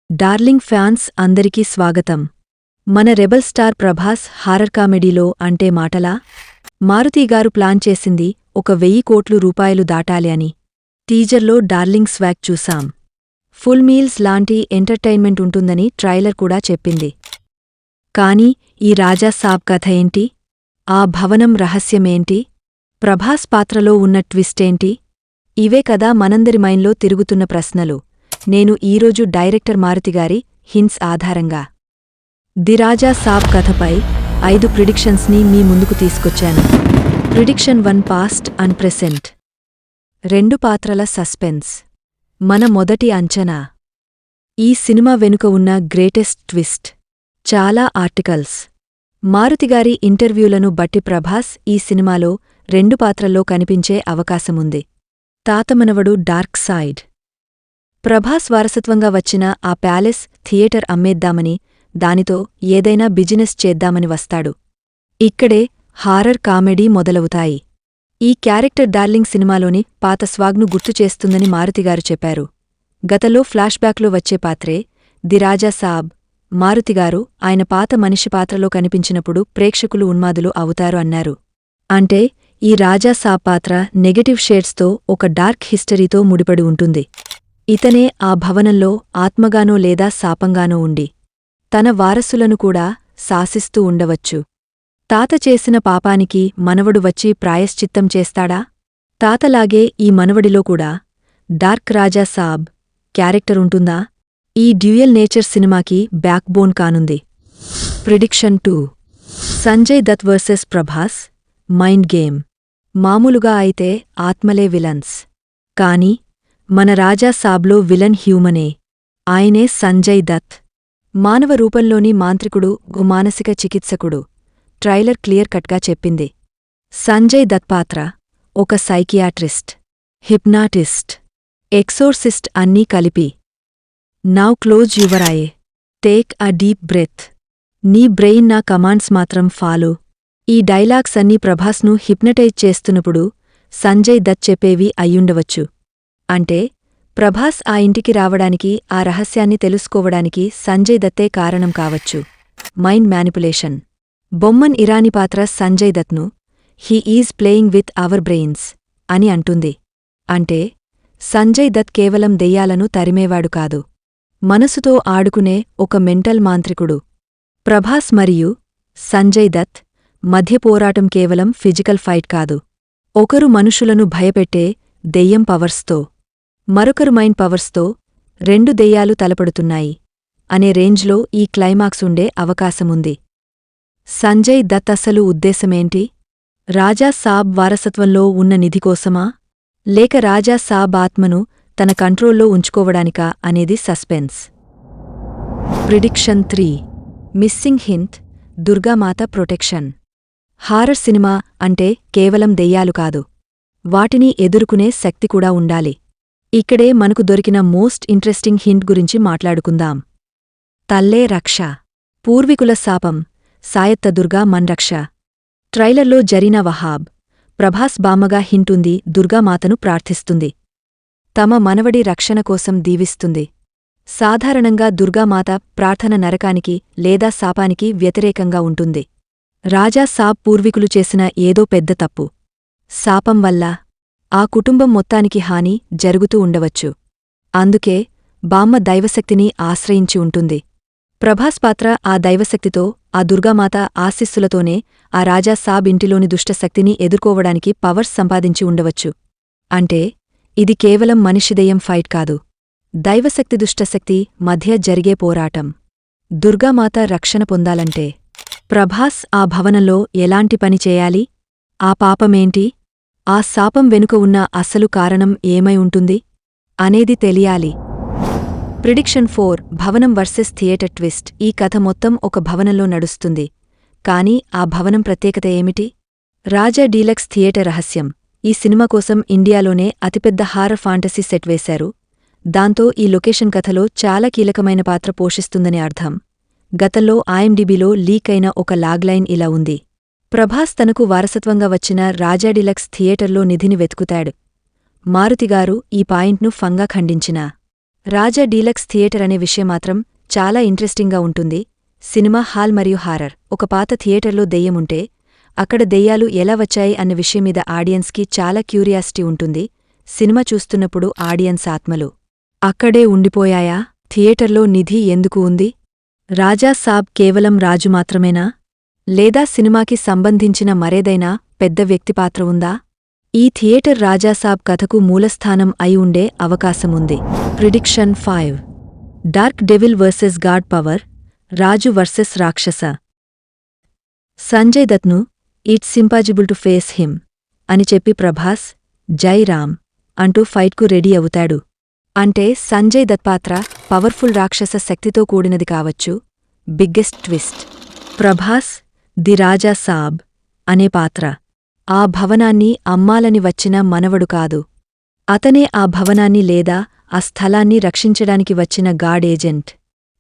Darling fans అందరికీ స్వాగతం. మన రెబల్ స్టార్ ప్రభాస్ హారర్ కామెడీలో అంటే మాటలా? మారుతిగారు ప్లాన్ చేసింది ఒక 1000 కోట్లు రూపాయలు దాటాలి అని. టీజర్లో డార్లింగ్ స్వాగ్ చూసాం. ఫుల్ మీల్స్ లాంటి ఎంటర్టైన్మెంట్ ఉంటుందని ట్రైలర్ కూడా చెప్పింది. కానీ ఈ రాజా సాబ్ కథ ఏంటి? ఆ భవనం రహస్యమేంటి? ప్రభాస్ పాత్రలో ఉన్న ట్విస్టేంటి? ఇవే కదా మనందరి మైండ్లో తిరుగుతున్న ప్రశ్నలు. నేను ఈరోజు డైరెక్టర్ మారుతిగారి హింట్స్ ఆధారంగా ది రాజా సాబ్ కథపై 5 ప్రిడిక్షన్స్ని మీ ముందుకు తీసుకొచ్చాను. Prediction 1 past and present. 2 పాత్రల సస్పెన్స్. మన మొదటి అంచనా. ఈ సినిమా వెనుక ఉన్న గ్రేటెస్ట్ ట్విస్ట్. చాలా ఆర్టికల్స్, మారుతిగారి ఇంటర్వ్యూలను బట్టి ప్రభాస్ ఈ సినిమాలో 2 పాత్రల్లో కనిపించే అవకాశముంది. Tatamanavadu dark side. ప్రభాస్ వారసత్వంగా వచ్చిన ఆ ప్యాలెస్ థియేటర్ అమ్మేద్దామని, దానితో ఏదైనా బిజినెస్ చేద్దామని వస్తాడు. ఇక్కడే హారర్ కామెడీ మొదలవుతాయి. ఈ క్యారెక్టర్ డార్లింగ్ సినిమాలోని పాత స్వాగ్ను గుర్తుచేస్తుందని మారుతిగారు చెప్పారు. గతంలో ఫ్లాష్బ్యాక్లో వచ్చే పాత్రే ది రాజా సాబ్. మారుతిగారు ఆయన పాత మనిషి పాత్రలో కనిపించినప్పుడు ప్రేక్షకులు ఉన్మాదులు అవుతారు అన్నారు. అంటే ఈ రాజా సాబ్ పాత్ర నెగటివ్ షేడ్స్తో ఒక డార్క్ హిస్టరీతో ముడిపడి ఉంటుంది. ఇతనే ఆ భవనంలో ఆత్మగానో లేదా శాపంగానో ఉండి తన వారసులను కూడా శాసిస్తూ ఉండవచ్చు. తాత చేసిన పాపానికి మనవడు వచ్చి ప్రాయశ్చిత్తం చేస్తాడా? తాతలాగే ఈ మనవడిలో కూడా డార్క్ రాజా సాబ్ క్యారెక్టరుంటుందా? ఈ డ్యూయల్ నేచర్ సినిమాకి బ్యాక్బోన్ కానుంది. Prediction 2. Sanjay Dutt versus Prabhas mind game. మామూలుగా అయితే ఆత్మలే విలన్స్. కానీ మన రాజా సాబ్లో విలన్ హ్యూమనే. ఆయనే సంజయ్ దత్. మానవ రూపంలోని మాంత్రికుడు, మానసిక చికిత్సకుడు. ట్రైలర్ క్లియర్ కట్గా చెప్పింది. సంజయ్ దత్ పాత్ర ఒక సైకియాట్రిస్ట్, హిప్నాటిస్ట్, ఎక్సోర్సిస్ట్ అన్నీ కలిపి. Now close your eye, take a deep breath, నీ బ్రెయిన్ నా కమాండ్స్ మాత్రం ఫాలో. ఈ డైలాగ్స్ అన్నీ ప్రభాస్ను హిప్నటైజ్ చేస్తున్నప్పుడు సంజయ్ దత్ చెప్పేవి అయ్యుండవచ్చు. అంటే ప్రభాస్ ఆ ఇంటికి రావడానికి, ఆ రహస్యాన్ని తెలుసుకోవడానికి సంజయ్ దత్తే కారణం కావచ్చు. Mind manipulation. బొమ్మన్ ఇరానీ పాత్ర సంజయ్ దత్ను he is playing with our brains అని అంటుంది. అంటే సంజయ్ దత్ కేవలం దెయ్యాలను తరిమేవాడు కాదు, మనసుతో ఆడుకునే ఒక మెంటల్ మాంత్రికుడు. ప్రభాస్ మరియు సంజయ్ దత్ మధ్య పోరాటం కేవలం ఫిజికల్ ఫైట్ కాదు. ఒకరు మనుషులను భయపెట్టే దెయ్యం పవర్స్తో, మరొకరు మైండ్ పవర్స్తో 2 దెయ్యాలు తలపడుతున్నాయి అనే రేంజ్లో ఈ క్లైమాక్స్ ఉండే అవకాశముంది. సంజయ్ దత్ అసలు ఉద్దేశమేంటి? రాజా సాబ్ వారసత్వంలో ఉన్న నిధి కోసమా, లేక రాజా సాబ్ ఆత్మను తన కంట్రోల్లో ఉంచుకోవడానికా అనేది suspense. Prediction 3. Missing hint. Durgamata protection. Horror cinema అంటే కేవలం దెయ్యాలు కాదు, వాటిని ఎదుర్కొనే శక్తి కూడా ఉండాలి. ఇక్కడే మనకు దొరికిన మోస్ట్ ఇంట్రెస్టింగ్ హింట్ గురించి మాట్లాడుకుందాం. తల్లే రక్ష, పూర్వీకుల శాపం, సాయత్త దుర్గా మన్ రక్ష. ట్రైలర్లో జరీనా వహాబ్ ప్రభాస్ బామ్మగా హింటుంది. దుర్గామాతను ప్రార్థిస్తుంది, తమ మనవడి రక్షణ కోసం దీవిస్తుంది. సాధారణంగా దుర్గామాత ప్రార్థన నరకానికి లేదా శాపానికి వ్యతిరేకంగా ఉంటుంది. రాజా సాబ్ పూర్వీకులు చేసిన ఏదో పెద్ద తప్పు, శాపం వల్ల ఆ కుటుంబం మొత్తానికి హాని జరుగుతూ ఉండవచ్చు. అందుకే బామ్మ దైవశక్తిని ఆశ్రయించి ఉంటుంది. ప్రభాస్ పాత్ర ఆ దైవశక్తితో, ఆ దుర్గామాత ఆశీస్సులతోనే ఆ రాజా సాబ్ ఇంటిలోని దుష్టశక్తిని ఎదుర్కోవడానికి పవర్స్ సంపాదించి ఉండవచ్చు. అంటే ఇది కేవలం మనిషిదయం ఫైట్ కాదు, దైవశక్తి దుష్టశక్తి మధ్య జరిగే పోరాటం. దుర్గామాత రక్షణ పొందాలంటే ప్రభాస్ ఆ భవనంలో ఎలాంటి పని చేయాలి? ఆ పాపమేంటి? ఆ శాపం వెనుక ఉన్న అసలు కారణం ఏమై ఉంటుంది అనేది తెలియాలి. ప్రిడిక్షన్ 4. భవనం వర్సెస్ థియేటర్ ట్విస్ట్. ఈ కథ మొత్తం ఒక భవనంలో నడుస్తుంది. కానీ ఆ భవనం ప్రత్యేకత ఏమిటి? రాజా డీలక్స్ థియేటర్ రహస్యం. ఈ సినిమా కోసం ఇండియాలోనే అతిపెద్ద హారర్ ఫాంటసీ సెట్ వేశారు. దాంతో ఈ లొకేషన్ కథలో చాలా కీలకమైన పాత్ర పోషిస్తుందని అర్థం. గతంలో IMDbలో లీక్ అయిన ఒక లాగ్లైన్ ఇలా ఉంది: ప్రభాస్ తనకు వారసత్వంగా వచ్చిన రాజా డీలక్స్ థియేటర్లో నిధిని వెతుకుతాడు. మారుతిగారు ఈ పాయింట్ను ఫంగా ఖండించినా రాజా డీలక్స్ థియేటర్ అనే విషయం మాత్రం చాలా ఇంట్రెస్టింగ్గా ఉంటుంది. సినిమా హాల్ మరియు హారర్. ఒక పాత థియేటర్లో దెయ్యముంటే అక్కడ దెయ్యాలు ఎలా వచ్చాయి అన్న విషయం మీద ఆడియన్స్కి చాలా క్యూరియాసిటీ ఉంటుంది. సినిమా చూస్తున్నప్పుడు ఆడియన్స్ ఆత్మలు అక్కడే ఉండిపోయాయా? థియేటర్లో నిధి ఎందుకు ఉంది? రాజా సాబ్ కేవలం రాజు మాత్రమేనా? లేదా సినిమాకి సంబంధించిన మరేదైనా పెద్ద వ్యక్తిపాత్ర ఉందా? ఈ థియేటర్ రాజాసాబ్ కథకు మూలస్థానం అయి ఉండే అవకాశముంది. Prediction 5. Dark devil versus god power. Raju versus రాక్షస. సంజయ్ దత్ను it's impossible to face him అని చెప్పి ప్రభాస్ జై రామ్ అంటూ ఫైట్కు రెడీ అవుతాడు. అంటే సంజయ్ దత్ పాత్ర పవర్ఫుల్ రాక్షస శక్తితో కూడినది కావచ్చు. బిగ్గెస్ట్ ట్విస్ట్, ప్రభాస్ ది రాజా సాబ్ అనే పాత్ర ఆ భవనాన్ని అమ్మాలని వచ్చిన మనవడు కాదు. అతనే ఆ భవనాన్ని లేదా ఆ స్థలాన్ని రక్షించడానికి వచ్చిన గాడ్ ఏజెంట్.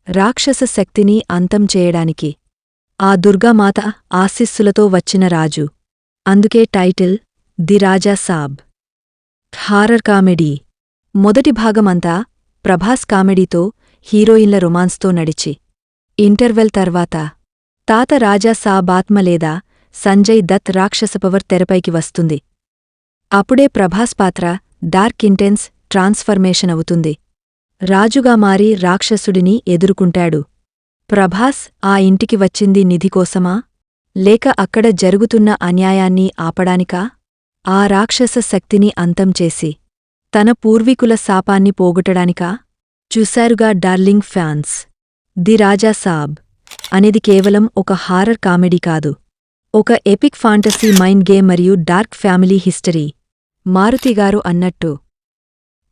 రాక్షస శక్తిని అంతం చేయడానికి ఆ దుర్గామాత ఆశీస్సులతో వచ్చిన రాజు. అందుకే title the Raja Saab. Horror comedy. మొదటి భాగమంతా ప్రభాస్ కామెడీతో, హీరోయిన్ల రొమాన్స్తో నడిచి ఇంటర్వెల్ తర్వాత తాత రాజా సాబ్ ఆత్మ లేదా సంజయ్ దత్ రాక్షస పవర్ తెరపైకి వస్తుంది. అప్పుడే ప్రభాస్ పాత్ర డార్క్ ఇంటెన్స్ ట్రాన్స్ఫర్మేషన్ అవుతుంది. రాజుగా మారి రాక్షసుడిని ఎదుర్కొంటాడు. ప్రభాస్ ఆ ఇంటికి వచ్చింది నిధి కోసమా? లేక అక్కడ జరుగుతున్న అన్యాయాన్ని ఆపడానికా? ఆ రాక్షస శక్తిని అంతం చేసి తన పూర్వీకుల శాపాన్ని పోగొట్టడానికా? చూశారుగా డార్లింగ్ ఫ్యాన్స్, ది రాజా సాబ్ అనేది కేవలం ఒక హారర్ కామెడీ కాదు, ఒక ఎపిక్ ఫాంటసీ మైండ్ గేమ్ మరియు డార్క్ ఫ్యామిలీ హిస్టరీ. మారుతిగారు అన్నట్టు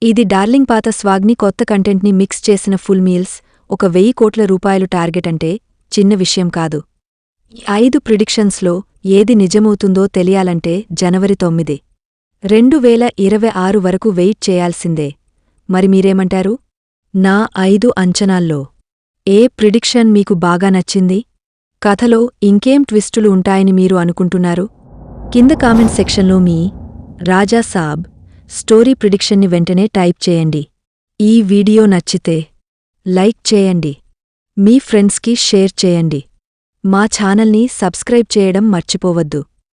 ఇది డార్లింగ్ పాత స్వాగ్ని కొత్త కంటెంట్ని మిక్స్ చేసిన ఫుల్ మీల్స్. ఒక 1000 కోట్ల రూపాయలు టార్గెట్ అంటే చిన్న విషయం కాదు. 5 ప్రిడిక్షన్స్లో ఏది నిజమవుతుందో తెలియాలంటే జనవరి 9, 2026 వరకు వెయిట్ చేయాల్సిందే. మరి మీరేమంటారు? నా 5 అంచనాల్లో ఏ ప్రిడిక్షన్ మీకు బాగా నచ్చింది? కథలో ఇంకేం ట్విస్టులు ఉంటాయని మీరు అనుకుంటున్నారు? కింద కామెంట్ సెక్షన్లో మీ రాజా సాబ్ స్టోరీ ప్రిడిక్షన్ని వెంటనే టైప్ చేయండి. ఈ వీడియో నచ్చితే లైక్ చేయండి, మీ ఫ్రెండ్స్కి షేర్ చేయండి, మా ఛానల్ని సబ్స్క్రైబ్ చేయడం మర్చిపోవద్దు.